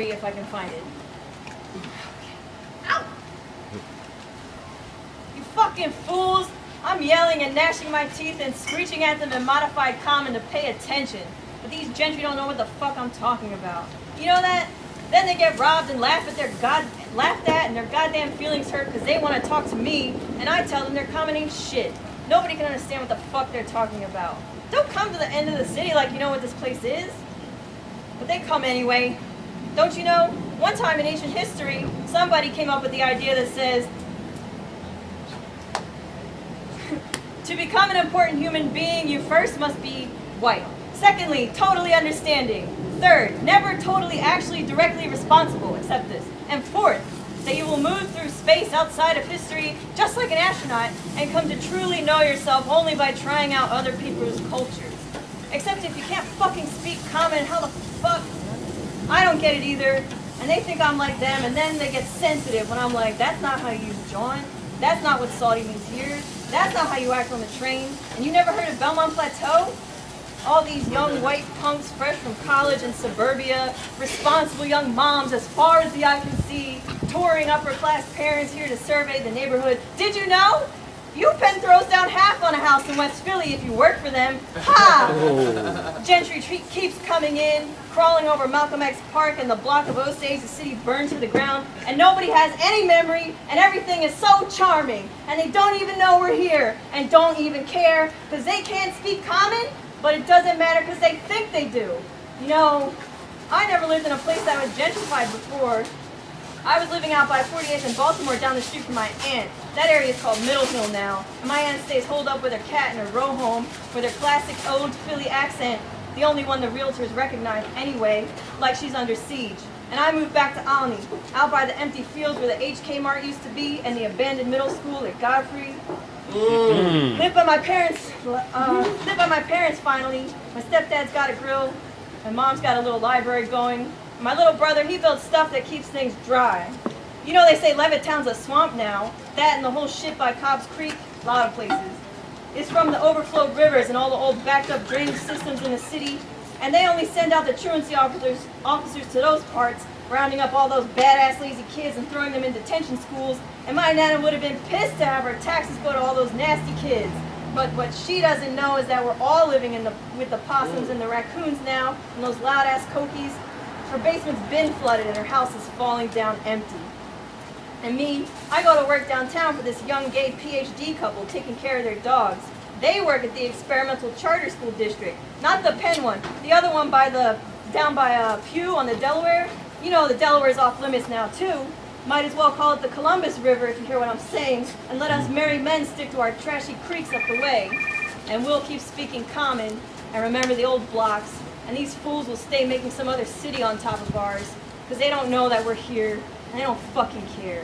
if I can find it. Ow! You fucking fools! I'm yelling and gnashing my teeth and screeching at them in modified common to pay attention. But these gentry don't know what the fuck I'm talking about. You know that? Then they get robbed and laughed at and their goddamn feelings hurt because they want to talk to me, and I tell them their common ain't shit. Nobody can understand what the fuck they're talking about. Don't come to the end of the city like you know what this place is. But they come anyway. Don't you know? One time in ancient history, somebody came up with the idea that says, to become an important human being, you first must be white. Secondly, totally understanding. Third, never totally actually directly responsible, except this. And fourth, that you will move through space outside of history just like an astronaut and come to truly know yourself only by trying out other people's cultures. Except if you can't fucking speak common, how the fuck? I don't get it either. And they think I'm like them, and then they get sensitive when I'm like, that's not how you use John. That's not what salty means here. That's not how you act on the train. And you never heard of Belmont Plateau? All these young white punks fresh from college in suburbia, responsible young moms as far as the eye can see, touring upper class parents here to survey the neighborhood. Did you know? UPenn throws down half on a house in West Philly if you work for them. Ha! Oh. Gentry keeps coming in, crawling over Malcolm X Park and the block of Osage, the city burned to the ground, and nobody has any memory, and everything is so charming, and they don't even know we're here, and don't even care, because they can't speak common, but it doesn't matter because they think they do. You know, I never lived in a place that was gentrified before. I was living out by 48th in Baltimore down the street from my aunt. That area is called Middle Hill now. And my aunt stays holed up with her cat in her row home with her classic old Philly accent, the only one the realtors recognize anyway, like she's under siege. And I moved back to Alney, out by the empty fields where the HK Mart used to be and the abandoned middle school at Godfrey. Lived by my parents finally. My stepdad's got a grill. My mom's got a little library going. My little brother, he builds stuff that keeps things dry. You know they say Levittown's a swamp now. That and the whole shit by Cobb's Creek, a lot of places. It's from the overflowed rivers and all the old backed up drainage systems in the city. And they only send out the truancy officers to those parts, rounding up all those badass lazy kids and throwing them in detention schools. And my nana would have been pissed to have her taxes go to all those nasty kids. But what she doesn't know is that we're all living with the possums and the raccoons now, and those loud ass cokies. Her basement's been flooded and her house is falling down empty. And me, I go to work downtown for this young gay PhD couple taking care of their dogs. They work at the experimental charter school district, not the Penn one, the other one down by Pew on the Delaware. You know the Delaware's off limits now too. Might as well call it the Columbus River if you hear what I'm saying, and let us merry men stick to our trashy creeks up the way. And we'll keep speaking common and remember the old blocks. And these fools will stay making some other city on top of ours, because they don't know that we're here, and they don't fucking care.